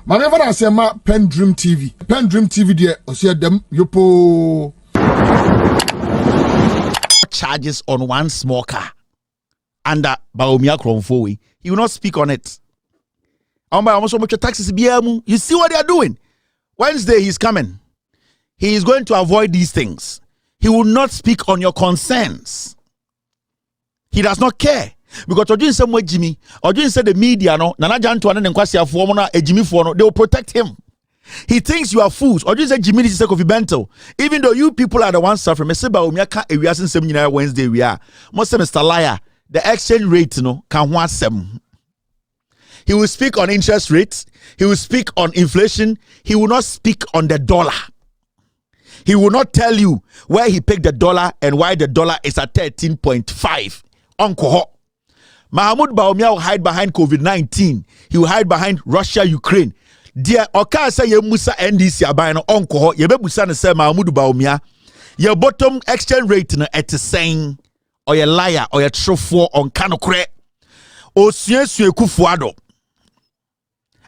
My never say ma PENDREAM TV. PENDREAM TV there, see them yopo. Charges on one small car under Bawumia Kronfowi. He will not speak on it. Taxes. You see what they are doing? Wednesday he's coming. He is going to avoid these things. He will not speak on your concerns. He does not care. Because Ojin somewhere Jimmy, Ojin said the media no, Nana Jantuan and Kwasia Formona, a Jimmy Forno, they will protect him. He thinks you are fools. Ojin said Jimmy is a coffee bento. Even though you people are the ones suffering, Mr. Bawumia can't we are since Wednesday we are. Mr. Liar, the exchange rate no can want some. He will speak on interest rates, he will speak on inflation, he will not speak on the dollar. He will not tell you where he picked the dollar and why the dollar is at 13.5. Uncle. Mahmoud Bawumia will hide behind COVID-19. He will hide behind Russia, Ukraine. Dear Oka say ye Musa NDC abano onko ye bebusa ne say Mahmoud Bawumia your bottom exchange rate no et saying or ye liar or ye trofo on kanokre o suensue kufuado.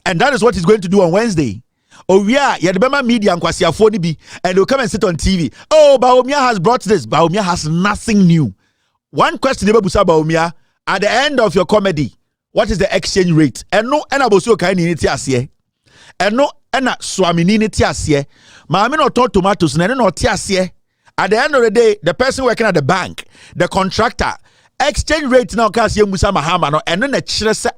And that is what he's going to do on Wednesday. Oh yeah, ye the Bema media nkwasiafo ni bi and they'll come and sit on TV. Oh, Bawumia has brought this. Bawumia has nothing new. One question bebusa Bawumia. At the end of your comedy, what is the exchange rate? And no, and abosu kai ni ti asiye. And no, and swami ni ti asiye. Maami no to tomatoes na no ti asiye. At the end of the day, the person working at the bank, the contractor, exchange rate now kasi musa mahama no. And no na chire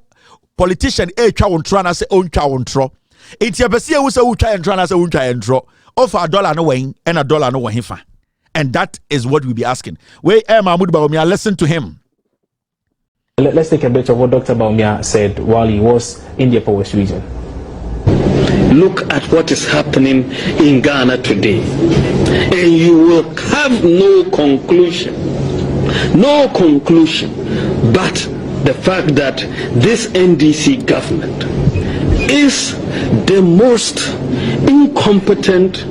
politician twa wontro na se ontwa wontro. Enti abesi e wusa utwa entro na se ontwa entro. Offer $1 no wen and $1 no wen fa. And that is what we'll be asking. Where Mahmoud Bawumia, listen to him. Let's take a bit of what Dr. Bawumia said while he was in the Upper West region. Look at what is happening in Ghana today, and you will have no conclusion but the fact that this NDC government is the most incompetent,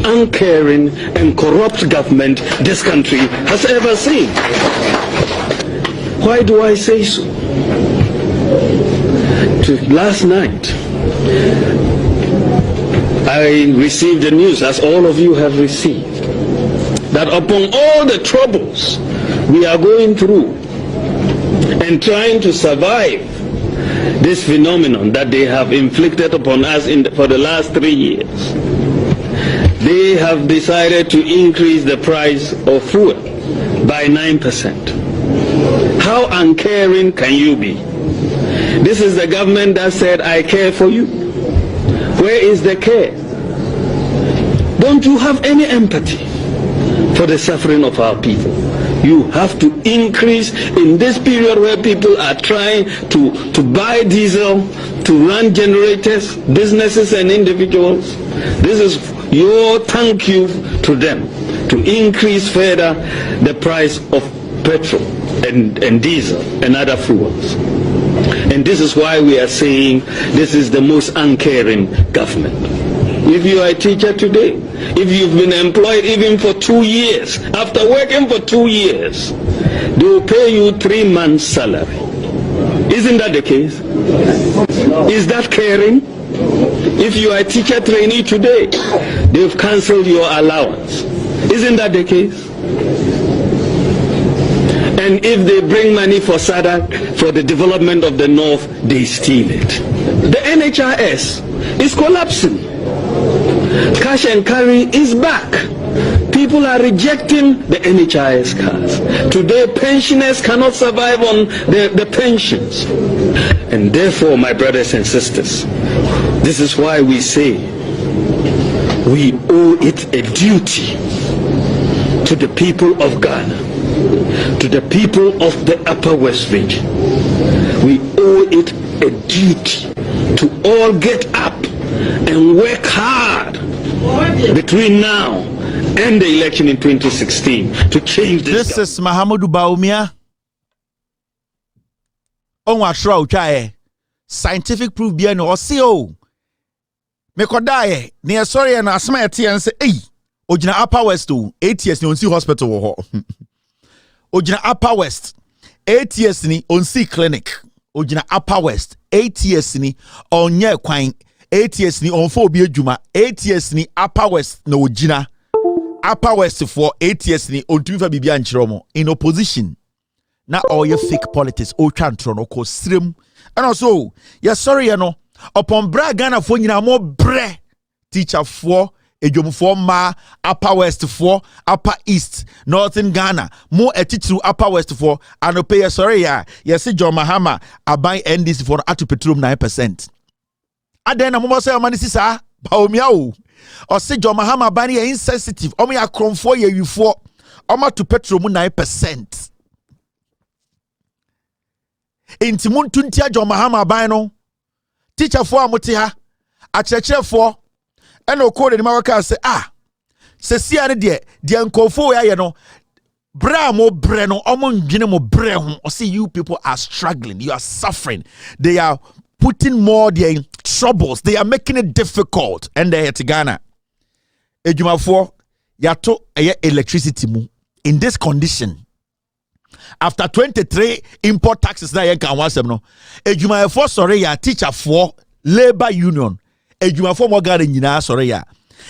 uncaring, and corrupt government this country has ever seen. Why do I say so? Last night, I received the news, as all of you have received, that upon all the troubles we are going through and trying to survive this phenomenon that they have inflicted upon us for the last 3 years, they have decided to increase the price of fuel by 9%. How uncaring can you be? This is the government that said, I care for you. Where is the care? Don't you have any empathy for the suffering of our people? You have to increase in this period where people are trying to buy diesel, to run generators, businesses and individuals. This is your thank you to them, to increase further the price of petrol and diesel and other fuels. And this is why we are saying this is the most uncaring government. If you are a teacher today, if you've been employed even for 2 years, after working for 2 years, they will pay you 3 months' salary. Isn't that the case? Is that caring? If you are a teacher trainee today, they've cancelled your allowance. Isn't that the case? And if they bring money for SADC, for the development of the North, they steal it. The NHIS is collapsing. Cash and carry is back. People are rejecting the NHIS cards. Today, pensioners cannot survive on the pensions. And therefore, my brothers and sisters, this is why we say we owe it a duty to the people of Ghana, to the people of the Upper West region. We owe it a duty to all get up and work hard between now and the election in 2016 to change this. This is Mahmoud Bawumia. On what show scientific proof behind or CO. Mekodaye near sorry and asmati and say, hey, Ojina Upper West 8 years ni onsi hospital wo. Ojina Upper West 8 years ni onsi clinic. Ojina Upper West 8 years ni onye kwan ATS ni on for obi adwuma ATS ni Upper West na ogina Upper West for ATS ni ontumi fa bibia nkyerɛ mo in opposition na all your fake politics o twantro no ko srem and also yes sorry you know upon bra Ghana for nyina mo bre teacher for edwomfo ma Upper West for Upper East Northern Ghana mo etitru Upper West for anope yes sorry ya yes John Mahama aban NDC for atu petroleum 9%. Aden na mo say amani sisa Bawumia o say John Mahama ban ye insensitive omo ya kromfo ye wifo omo to petroleum 9%. Inti muntuntia John Mahama ban no teacher for amote ha akyerɛkyerɛ for eno code ni mawaka say se sia ne de nkofo ya ye no bra mo bre no omo ndwene mo bre ho o say you people are struggling, you are suffering, they are putting more their troubles, they are making it difficult and they at Ghana edwumafo yato electricity mu in this condition after 23 import taxes na yen kan wasem no edwumafo sorry ya teacher for labor union edwumafo mo Ghana nyina sorry ya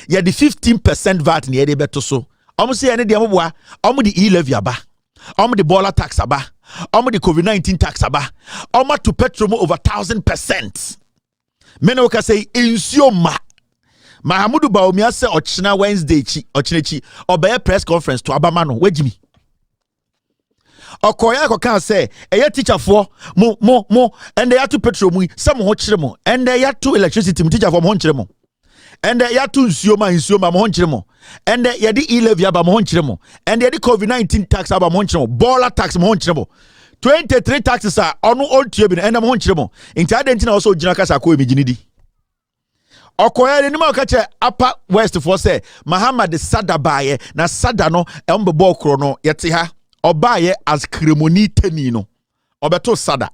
the 15% VAT na ye beto so omo se ene de moboa omo de e-levy aba omo de boiler tax aba omo de COVID-19 tax aba omo to petrol over 1000%. Meno ka say insuo ma Mahamudu Bawumia se ochina Wednesday chi ochinechi obeye press conference to abama no wejimi okoya ko kan say eye teacher for mo and they to petrol mu some ho kire mo and they to electricity mu teacher for mo ho kire mo and they to insuo ma mo ho kire mo and they the e-levy aba mo ho kire mo and they the COVID-19 tax aba mo ho kire mo boiler tax mo ho kire mo 23 taxes are on all tube and mo ho kire mo inti identity also gina kasa ko emijinidi okoya ni ma kache Upper West for say Muhammad Sada baye na Sada no embebo kro no yete ha obaye as kremoni tani no obeto Sada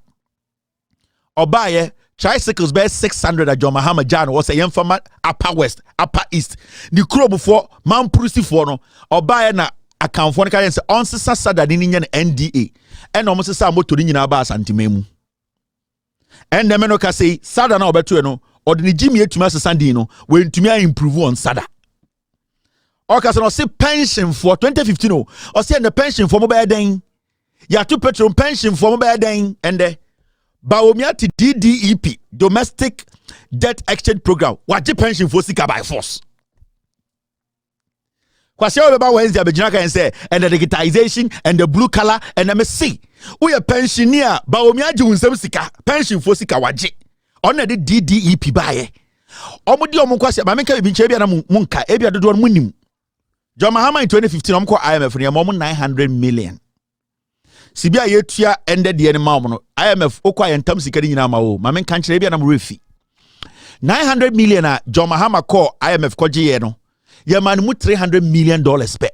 obaye tricycles by 600 at John Mahama Jan was a young farmer Upper West Upper East the kro before man prusi for no obaye na account for no say on Sada ni nyan NDA and almost say moto ni nyina ba santimemu and the men ka say Sada na obeto no or the Jimmy etuma sesandi no when to me improve on Sada. Or cause no say pension for 2015 or say the pension for mobile den. Ya to petrol pension for mobile den and the Bawumia to DDEP domestic debt exchange program. What the pension for sika by force. Kwasi about Wednesday abejinaka and say and the digitization and the blue color and MSC. We a pensioner Bawumia junsem sika pension for sika waje. On the DDEP baye. Omudi omunkwase ba menka bi nche bia na munka e bia dodo munim. John Mahama in 2015 omko IMF ne mo 900 million. Sibia yetua ended the ma no IMF okwa yentam sika nyina ma o ma menka nche bia na mo refi. 900 million a John Mahama call IMF koje ye no. Ye man mu $300 million pe.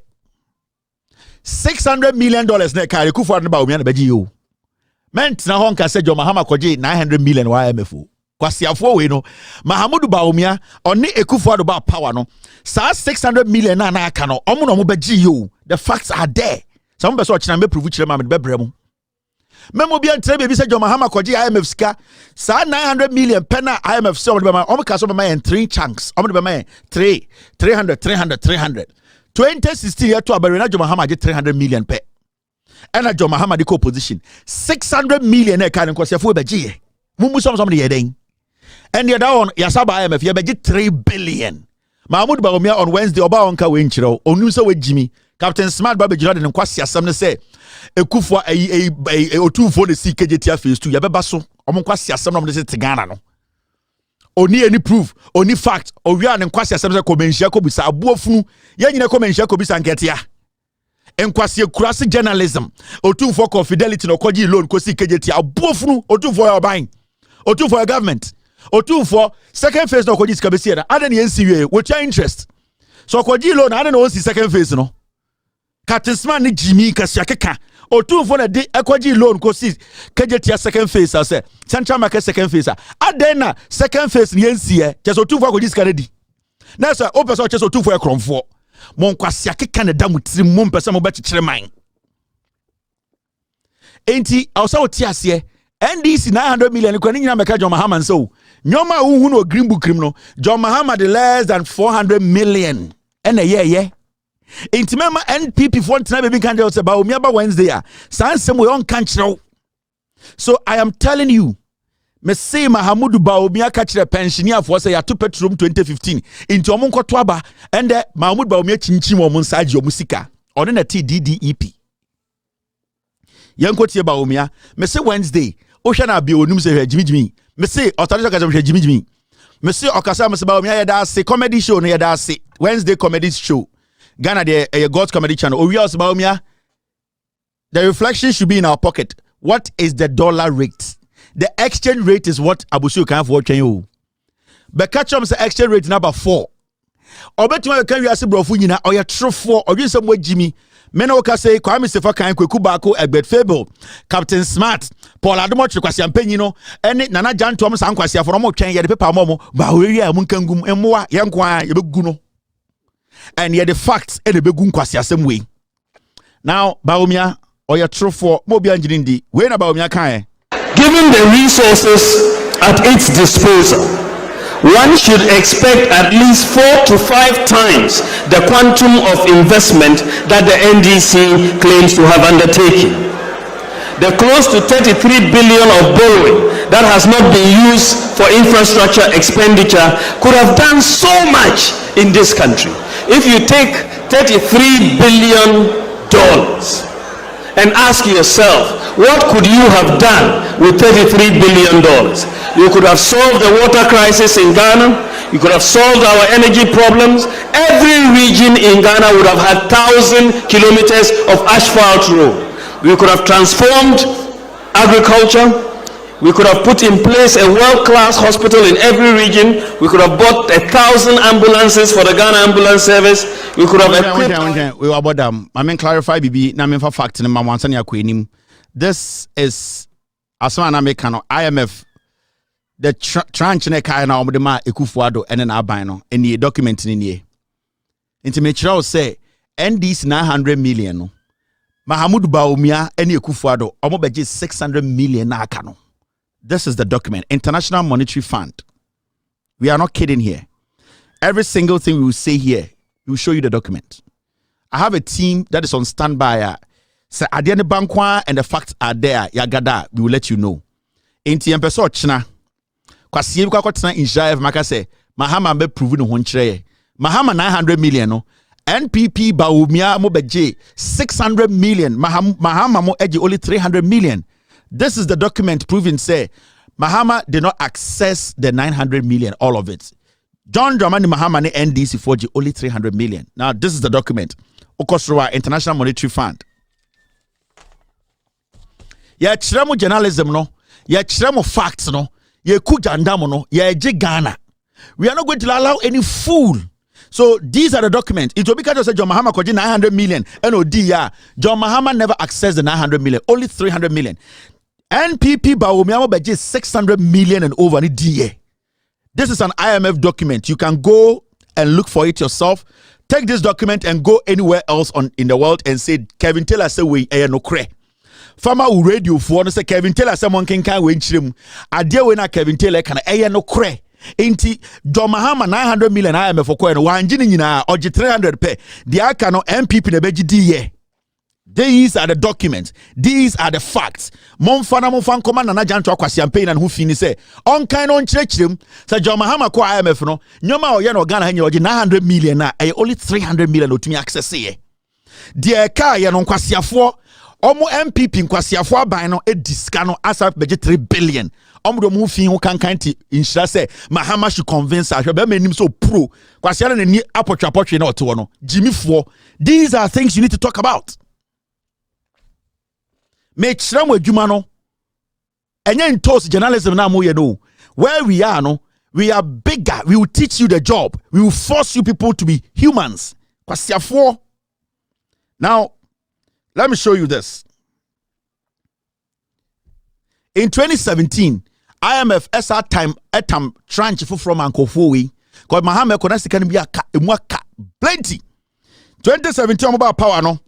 $600 million na kare kufu na Bawumia na baji yo. Ment na honka se John Mahama koje 900 million wa IMF o. Kwasiafo we no Mahamudu Bawumia oni Ekufuado ba power no sa 600 million na aka no omo no mo bagi yo the facts are there some person ochina me prove chire ma me bebre mu memo bia ntre be bi se John Mahama koje IMF ska sa 900 million pena IMF so omo ka so be in 3 chunks omo be ma 300 2016 year to abere na John Mahama je 300 million pe and John Mahama the co-position 600 million e ka ne kwasiafo bagi ye mumu some de yeden. And the other one, Yasaba IMF, you bet 3 billion. Mahmoud Bawumia on Wednesday, Oba Onka Winchiro, Onusa with Jimmy, Captain Smart Baby Jordan and Kwasia, some say, a kufa a 2 for the CKJT phase 2, Yababaso, Omonkwasia, some of the Tigana. Only any proof, only fact, or we are and Kwasia, some Komensha Kobisa, Buofu, Yanina Komensha Kobisa and Ketia. And Kwasia Kurasi journalism, or 2 for fidelity, no Koji loan, Kosi KJT, a Buofu, or 2 for your buying, or 2 for your government. Or 2 for second phase no kwaji skabesiera adan yensiwe with your interest so kwaji loan adan no si second phase no Katisman ni Jimmy kasiakeka or 2 for na de kwaji loan ko si kejetia second phase ase central market second phase adan na second phase ni yensie just 2 for kwaji skaredi na so o person just 2 for ekromfo mon kwasiakeka na da mutiri mon person mo bechichire man enti awsa otiase NDC 900 million kwa nyina meka John Mahama so Nyoma who no green book criminal. John Mahama the less than 400 million. And a year. Intimema NPP for baby candidate say Bawumia ba Wednesday. San some we on control. So I am telling you, me say Mahamudu Bawumia catch the pensioner for say ya to petrol 2015 into omunko twaba and Mahamudu Bawumia chinchim omun saji omusika on na TDDEP. Yanko tie Bawumia me say Wednesday o hwe na bi onum say Jimmy me say otare ka say Jimmy me say okasa me say Bawumia ya da say comedy show no ya da say Wednesday comedy show Ghana the God's comedy channel o we also Bawumia the reflection should be in our pocket. What is the dollar rate? The exchange rate is what Abusu can for you. But catch up the exchange rate number 4. Or bet you can you ask brofu nyina or you true 4 or you some way Jimmy. Men oka say Kwame Sefa kan Kweku Bako Egbert Fable, Captain Smart, Paul Adomo Chikwasi Ampanyino, and Nana Jan Thomas Ankwasi for mo twen ye the paper momo, ba we ya munkangum emwa yankwa ye beguno. And ye the facts e the begun kwasi asem way. Now Bawumia or you true 4 mo bi anjirindi. We na Bawumia kan Given the resources at its disposal, one should expect at least 4 to 5 times the quantum of investment that the NDC claims to have undertaken. The close to 33 billion of borrowing that has not been used for infrastructure expenditure could have done so much in this country. If you take $33 billion and ask yourself, what could you have done with $33 billion? You could have solved the water crisis in Ghana. You could have solved our energy problems. Every region in Ghana would have had 1,000 kilometers of asphalt road. We could have transformed agriculture. We could have put in place a world-class hospital in every region. We could have bought 1,000 ambulances for the Ghana ambulance service. We could have equipped... We were about them. I mean, clarify, BB. Na me for fact in my wansani akwenim. This is asma na mekano IMF. The tranche ne kai na omdema Ekufuado ene na aban no eni document ni nie. Nti me kira o say NDC 900 million no. Mahamudu Bawumia ene Ekufuado omo beje 600 million na aka no. This is the document. International Monetary Fund. We are not kidding here. Every single thing we will say here, we will show you the document. I have a team that is on standby. Say Adiane Bankwa and the facts are there. Yagada, we will let you know. Inti empeso china. Kwasi ebi kwa tena Israel maka say Mahama be prove no ho nkyere. Mahama 900 million no. NPP Bawumia mo beje 600 million. Mahama mo eje only 300 million. This is the document proving say Mahama did not access the 900 million, all of it. John Dramani Mahama ne NDC 4G only 300 million. Now this is the document. Okosrowa International Monetary Fund. Ya chiremo journalism no, ya chiremo facts no, ya kujandamo no, ya Ghana. We are not going to allow any fool. So these are the documents. It will be because John Mahama koji 900 million. NOD, yeah. John Mahama never accessed the 900 million, only 300 million. NPP Bawumia beje 600 million and over in DA. This is an IMF document. You can go and look for it yourself. Take this document and go anywhere else in the world and say Kevin Taylor say we no cre. Farmer radio for no say Kevin Taylor someone can we chim. Adie we na Kevin Taylor can no cre. Inti John Mahama 900 million IMF for coin one nyina oji 300 pe. The aka no MPP na beji DA. These are the documents. These are the facts. Monfan command na janto akwasi campaign and who fini say on kind on chirechirem say John Mahama ko IMF no nyoma o ye no Ghana hanye oji 900 million na only 300 million otumi access ye. The car ye no kwasiafo omo MPP nkwasiafo aban no ediska no asa beje 3 billion. Omo do mu fin ho kankan ti insha say Mahama should convince us be manim so pro kwasiara na ni apotwa na oto no jimifo. These are things you need to talk about. Make sure adwuma no enye ntos journalism na mo ye no. Where we are no, we are bigger. We will teach you the job. We will force you people to be humans. Kwasiafo. Now let me show you this. In 2017, IMF SR time etam tranche from ankofo we called Mahama konasi kan bi aka emu aka plenty. 2017 about power no.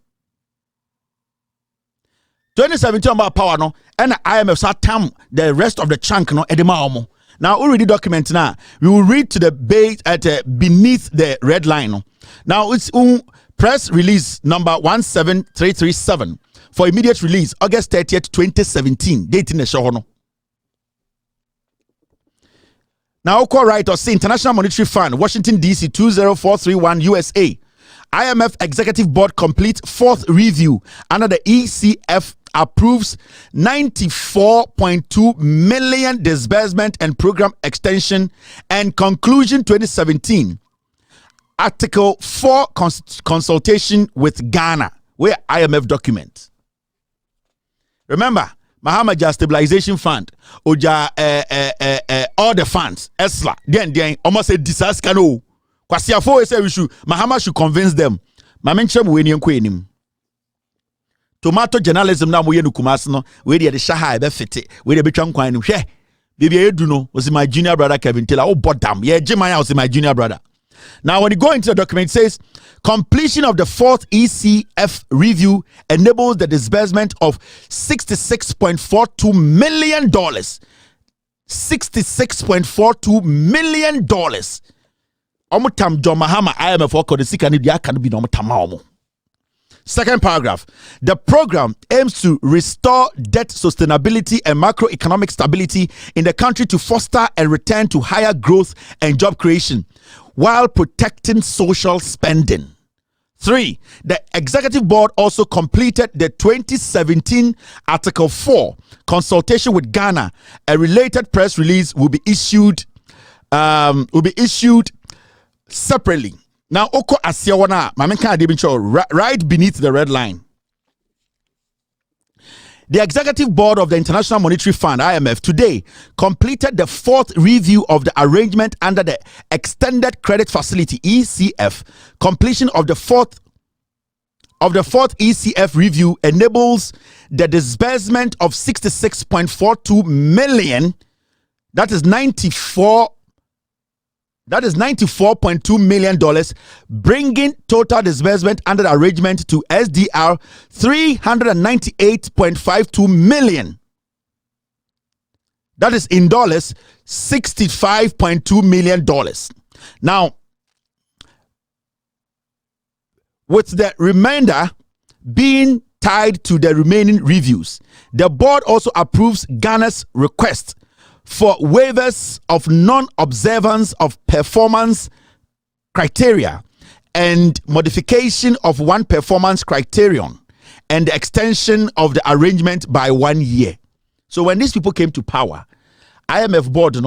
2017 about power no and IMF sat time the rest of the chunk no edema omo. Now, already document now. We will read to the base at beneath the red line. Now, it's press release number 17337 for immediate release, August 30th, 2017. Date in the show. Now, call right or say International Monetary Fund, Washington, D.C. 20431 USA. IMF Executive Board complete fourth review under the ECF approves 94.2 million disbursement and program extension and conclusion 2017. Article 4 consultation with Ghana, where IMF document. Remember, Mahamaja Stabilization Fund, Oja all the funds, ESLA, then almost say disaster no. Kwasiafo say we should Mahama should convince them. Mamenchem we ni enko enim. Tomato journalism na moye no Kumasi no we dey shaha e be fete we dey betwa nkwan no hwe bibia edu no was my junior brother Kevin Taylor oh bodam ye Jimaya was my junior brother. Now when you go into the document it says completion of the fourth ECF review enables the disbursement of $66.42 million. $66.42 million. Omutam John Mahama IMF for the sick and the can be no tamamo. Second paragraph. The program aims to restore debt sustainability and macroeconomic stability in the country to foster and return to higher growth and job creation while protecting social spending. 3. The executive board also completed the 2017 Article 4 consultation with Ghana. A related press release will be issued separately. Now, Oko Asiawana, Mamenka Adibincho, right beneath the red line. The executive board of the International Monetary Fund, IMF, today completed the fourth review of the arrangement under the Extended Credit Facility, ECF. Completion of the fourth ECF review enables the disbursement of 66.42 million. That is $94.2 million, bringing total disbursement under the arrangement to SDR 398.52 million. That is in dollars $65.2 million. Now, with the remainder being tied to the remaining reviews, the board also approves Ghana's request for waivers of non-observance of performance criteria and modification of one performance criterion and the extension of the arrangement by 1 year. So when these people came to power, IMF board,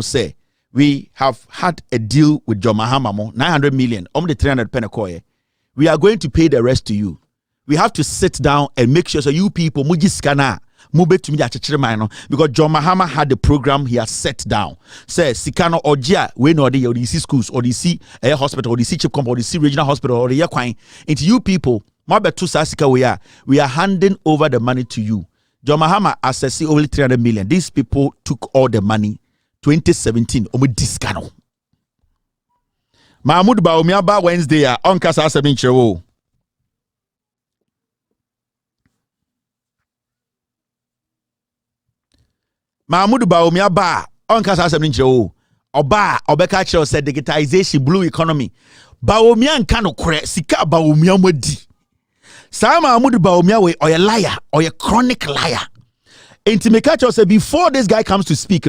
say, we have had a deal with John Mahama, 900 million, the 300 penekoye. We are going to pay the rest to you. We have to sit down and make sure so you people, mujiskana, because John Mahama had the program he has set down. Say Sikano Ojia, we know the ODC schools, ODC hospital, ODC chip company, ODC regional hospital, or the Yakwine. Into you people, we are handing over the money to you. John Mahama assessed only 300 million. These people took all the money. 2017, discano. Mahmoud Bawumia ba Wednesday on Kasa Sabinchewo. Mahmoud Bawumia ba on Kasa Sabinchewo. Oba Obeka Chel said digitization blue economy. Bawumia nkano kure sika Bawumia mwedi. Sa Mahmoud Bawumia we or a liar or a chronic liar. Intimikacho said before this guy comes to speak,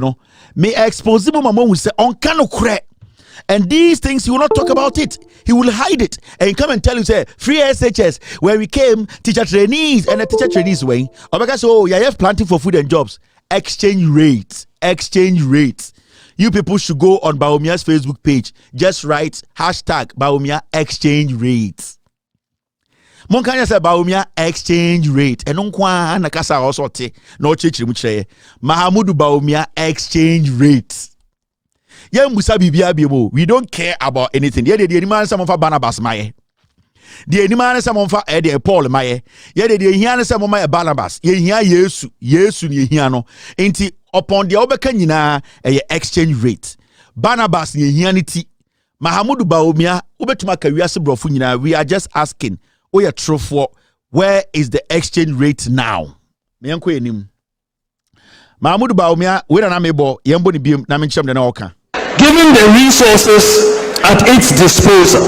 may expose him will say on kano kure. And these things, he will not talk about it. He will hide it and come and tell you, say, free SHS, where we came, teacher trainees, and the teacher trainees way. Or because, you have plenty for food and jobs. Exchange rates. You people should go on Bawumia's Facebook page. Just write hashtag Bawumia exchange rates. Monkanya say Bawumia exchange rate. And unkwa nakasa also te no chichi mucheye. Mahamudu Bawumia exchange rates. We don't care about anything. The man some of Barnabas Maye. The man some of Paul Maye. The Hiana some of my Barnabas. Yesu Yehiano. Ain't upon the Obekanina a exchange rate. Barnabas Yehianity. Mahamudu Bawumia Ubetumaka Yasabrofuna. We are just asking, true for where is the exchange rate now? Mahmoud Bawumia, we na mebo yembo ni biem na mencham de na oka. Given the resources at its disposal,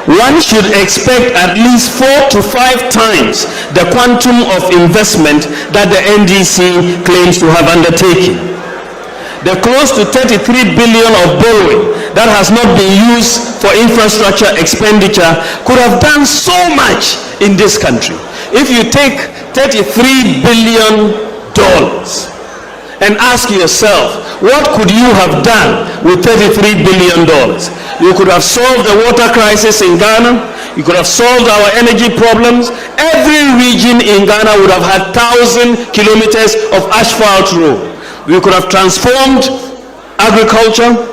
one should expect at least 4 to 5 times the quantum of investment that the NDC claims to have undertaken. The close to 33 billion of borrowing that has not been used for infrastructure expenditure could have done so much in this country. If you take $33 billion and ask yourself, what could you have done with $33 billion? You could have solved the water crisis in Ghana. You could have solved our energy problems. Every region in Ghana would have had 1,000 kilometers of asphalt road. We could have transformed agriculture.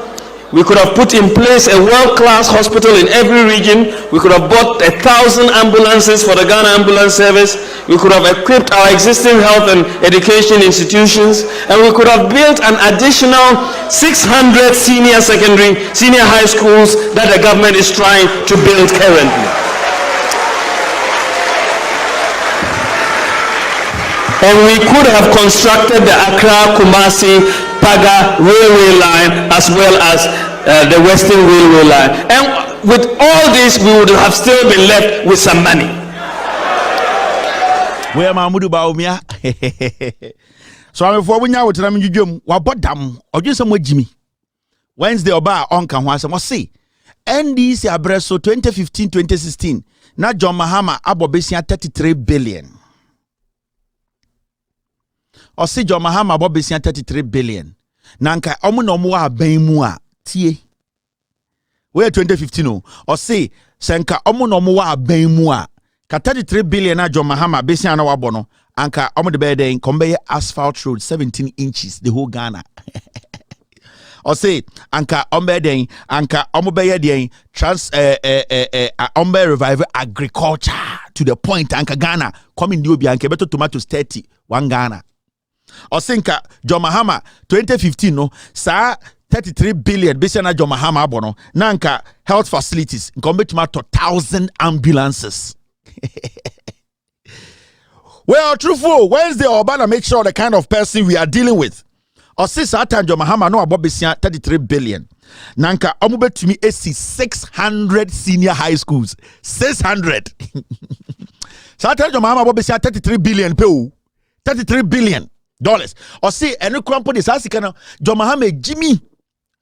We could have put in place a world-class hospital in every region. We could have bought 1,000 ambulances for the Ghana Ambulance Service. We could have equipped our existing health and education institutions. And we could have built an additional 600 senior high schools that the government is trying to build currently. And we could have constructed the Accra-Kumasi Paga railway line as well as the Western Railway line. And with all this, we would have still been left with some money. Where Mahmoud Bawumia? So I'm for when you were telling me you what dam or just some Jimmy. Wednesday or bar on can once I see. NDC Abreso 2015-2016. Na John Mahama Abobesia 33 billion. Or see John Mahama Abobesia 33 billion. Nanka omu wa ben mu a tie. Where 2015 or say senka omu wa ben mu a ka 33 billion na John Mahama besia na wabono anka omu de beden kombe asphalt road 17 inches the whole Ghana. Or say anka ombe den anka omu beye den trans ombe revive agriculture to the point anka Ghana coming the obi anka beto tomatoes 30 one Ghana. Or sinka John Mahama 2015 no sa 33 billion besana John Mahama abono nanka health facilities nkombe tomato 1,000 ambulances. Well, truthful Wednesday Obana make sure the kind of person we are dealing with. Or since that time John Mahama no abobesia 33 billion. Nanka omube to me AC 600 senior high schools 600. So that time John Mahama abobesia 33 billion pe 33 billion dollars. Or say any crumple this asikana John Mahama Jimmy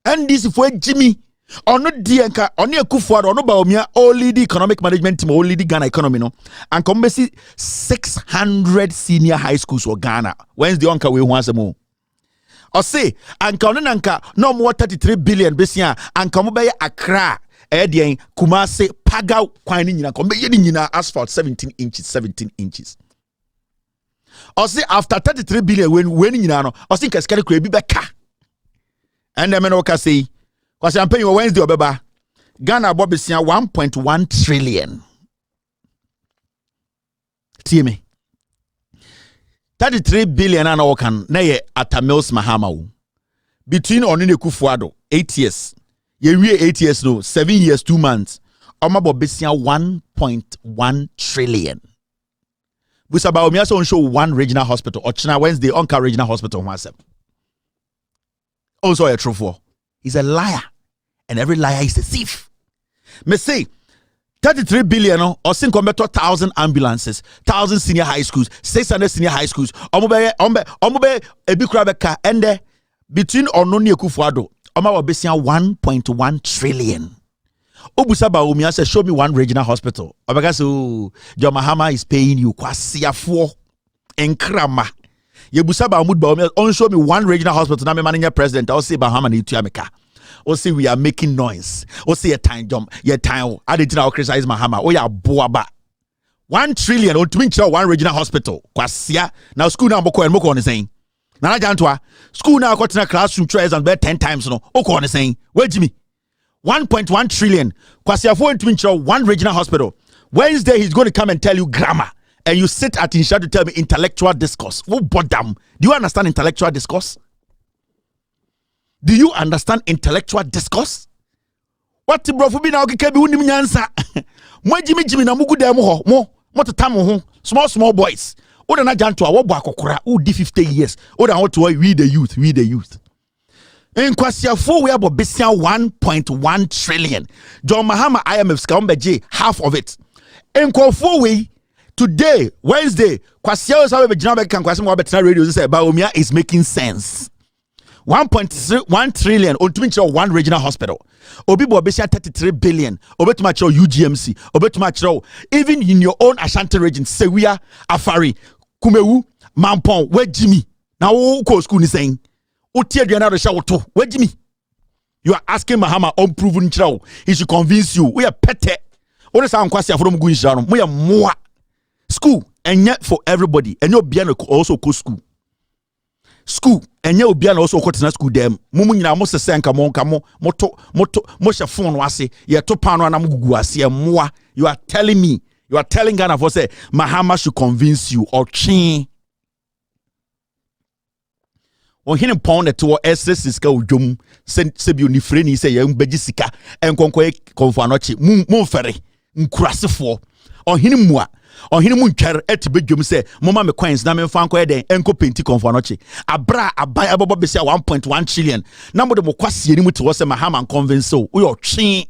and this for Jimmy or not Dianka or near Kufuor or no Bawumia all lead economic management team all lead Ghana economy no and come see 600 senior high schools for Ghana. When's the uncle we once more? Or say anka no more 33 billion besia and come by Accra Edian Kumasi Paga Quinina come by asphalt 17 inches. Or say after 33 billion when you know, or think as can be back. And the men say, because I'm paying Wednesday or Baba Ghana Bobisia 1.1 trillion. See me 33 billion and all can nay at a Mills Mahama between Onine Kufuor 8 years. Ye 8 years no 7 years 2 months. Oma Bobisia 1.1 trillion. Busa Bawumia so show one regional hospital or China Wednesday Onka regional hospital once. Also a truthful. He's a liar. And every liar is a thief. Me say 33 billion or sin compared to 1,000 ambulances, 1,000 senior high schools, 600 senior high schools. Omube ebikrabeka ende between Ononi Kufuor Oma wabesia 1.1 trillion. Obusa Bawumia said, show me one regional hospital. Obagaso John Mahama is paying you kwasiafo enkrama. Yebusa Bawumia only show me one regional hospital. Na me manager president. I'll say Bahama ni tuameka. I'll say we are making noise. I'll say a time jump. Ye time. I didn't know criticize Mahama. Oh ya boaba. 1 trillion on to one regional hospital. Kwasia. Now school now moko and moko on the saying. Nana jantwa. School now got in a classroom tries and bed 10 times no. Oko on the saying. Where Jimmy? 1.1 trillion. Kwasiafo to one regional hospital. Wednesday he's going to come and tell you grammar. And you sit at Insha to tell me intellectual discourse. Oh, bodam. Do you understand intellectual discourse? Do you understand intellectual discourse? What the bro for me now? Kebi unim nyansa. Mo Jimmy na mugu demo ho. Mo to tamu ho. Small boys. Oda na janto a wo bo akokora wo di 50 years. Oda want to we the youth. In kwasiafo we abo besia 1.1 trillion. John Mahama IMF ska umbeje half of it. In kwafo we today Wednesday kwasiawo sawe be jina be kan kwasi mo betina radio say Bawumia is making sense. 1.1 trillion on to one regional hospital. Obi bo besia 33 billion. Obetuma chiro UGMC. Obetuma chiro even in your own Ashanti region Sewia, Afari, Kumewu, Mampong, where Jimmy. Now who school is saying where Jimmy? You are asking Mahama unproven chiro. He should convince you. We are pete. What is our question from Guinjarum? We are more school and yet for everybody. And you're being also co school. School and you be also quote school them. Mumu nyina mo sese nka mo moto mo she phone wase ye to pano na mugugu ase moa. You are telling me, you are telling Ghana for say Mahama should convince you or chin. On him pound to SS iska udwom se bi oni freni say ye mbegi sika enkonko konfo anochi mu fere nkurasefo on him mua on him ntware etibedwom say mama me coins na me fa anko eden enko penti konfo anochi abra abai abobo be say 1.1 trillion na mo de mo kwase ni mu te wo say Mahama convince so we your twen.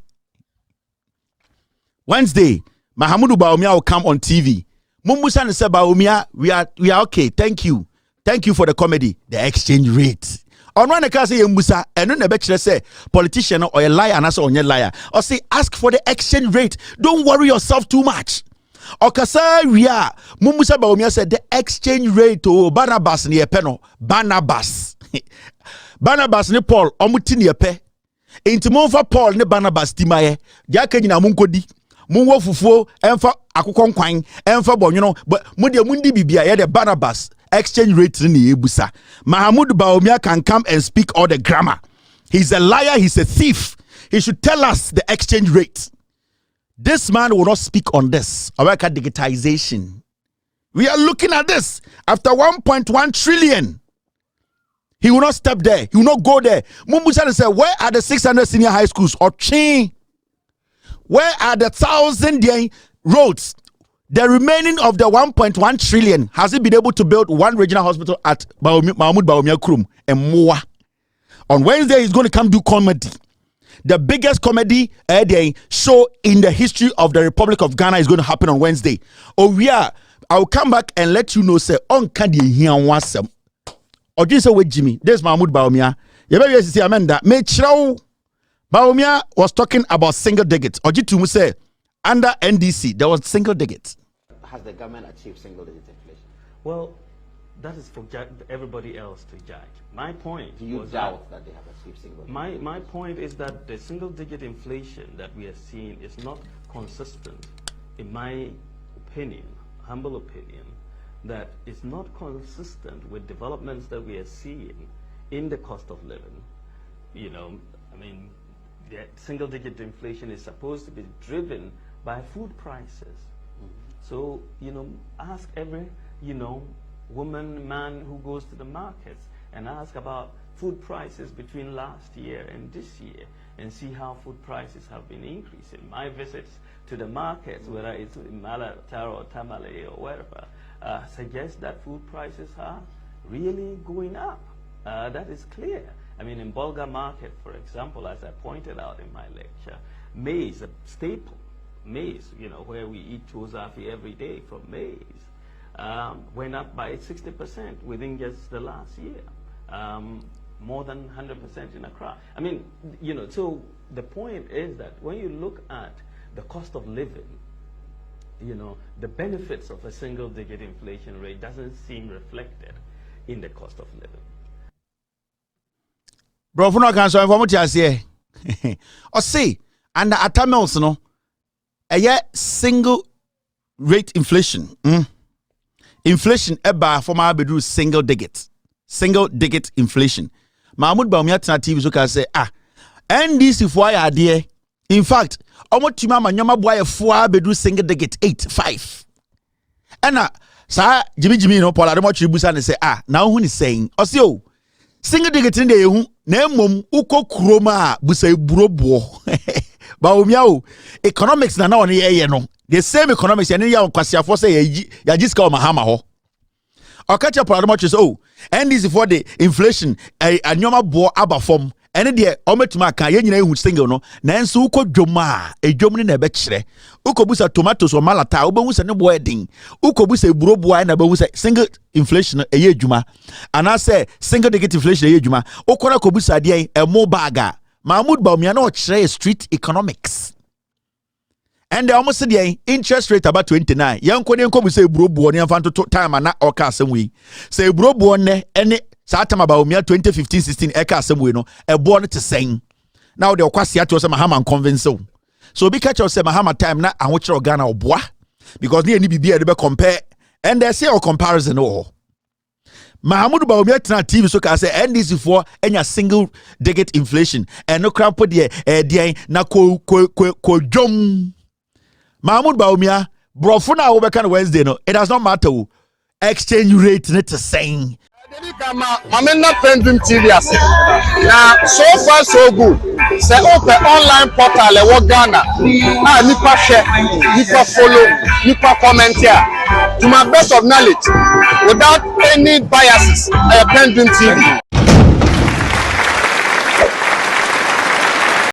Wednesday Mahamudu Bawumia will come on TV. Mumusa ne say Bawumia we are okay, thank you for the comedy. The exchange rate on one can say Musa and no never say politician or a liar and also on your liar or say ask for the exchange rate. Don't worry yourself too much. Okasa ria Mumusa Bawumia said the exchange rate to Barnabas ni epeno Barnabas ni Paul omuti ni epe enti monfa Paul ne Barnabas timaye dia kanyina munkodi munwo fufuo emfa akokon kwan emfa bonwono mude mundi bibia ye the Barnabas exchange rate ni ebusa. Mahamudu Bawumia can come and speak all the grammar. He's a liar, he's a thief. He should tell us the exchange rate. This man will not speak on this. America digitization. We are looking at this after 1.1 trillion. He will not step there. He will not go there. Mumbusa said, where are the 600 senior high schools? Or chain? Where are the 1,000 roads? The remaining of the 1.1 trillion, has he been able to build one regional hospital at Mahmoud Bawumia Kurum and more? On Wednesday, he's going to come do comedy. The biggest comedy show in the history of the Republic of Ghana is going to happen on Wednesday. Oh yeah, I'll come back and let you know, say, on Candy here and once. Or just say, wait, Jimmy, there's Mahmoud Bawumia. You better see Amanda. Bawumia was talking about single digits. Or just say, under NDC, there was single digits. Has the government achieved single digit inflation? Well, that is for everybody else to judge. My point. Do you doubt that they have achieved single digit? My point is that the single digit inflation that we are seeing is not consistent, in my opinion, humble opinion, that is not consistent with developments that we are seeing in the cost of living. You know, I mean, the single digit inflation is supposed to be driven by food prices. So, you know, ask every, woman, man who goes to the markets and ask about food prices between last year and this year and see how food prices have been increasing. My visits to the markets, whether it's in Malatar or Tamale or wherever, suggest that food prices are really going up. That is clear. I mean, in Bulga market, for example, as I pointed out in my lecture, maize, a staple, maize, where we eat chozafi every day from maize, went up by 60% within just the last year, more than 100% in Accra. I mean, so the point is that when you look at the cost of living, the benefits of a single-digit inflation rate doesn't seem reflected in the cost of living. Bro, for no cancer, I'm going to say, or see, under Atamels, no, a single rate inflation. Inflation eba for my bedroom single digit inflation. Mahmoud Bawumia tana TV so can say NDC for ya there. In fact, omo tima manyoma boy for bedroom single digit 8.5. And Jimmy no Paul Ademo Chibusa ne say now who is saying osio single digit in the na mom uko kroma busa burobo. Bawumia economics na on ye no. The same economics and ya kwasiafo say ya jiska o Mahama ho. Or catch up on much is and this is for the inflation a nyoma bo aba form. And the ometuma kan ye nyina ehu single no nanso uko dwoma e dwom ne na be kire uko busa tomatoes or malata obehu se ne bo edin uko busa eburo bo na behu se single inflation e ye dwuma ana say single digit inflation e ye dwuma ukora ko busa de e mo baga Mahmoud Bawumia na o kire street economics and they almost said the interest rate about 29 yanko ne busa eburo bo ne amfa to time na o ka asem wi say eburo bo ne ene Satama Bawumia 2015-16 eka asem no e born to sing. Now the okwasi to say Mahama convince so be catch say Mahama time na anwochiro Ghana oboa because ne ni bibia de be compare and they say or comparison all. Mahmoud Bawumia tena TV so ka say NDC for enya single digit inflation and no crampo de na ko jom. Mahmoud Bawumia brofo na wo be kan Wednesday no it does not matter exchange rate net to sing. Mamena PENDREAM TV ase. Now so far so good. Say open online portal e wo Ghana. Na nipa share, nipa follow, nipa comment here. To my best of knowledge, without any biases, PENDREAM TV.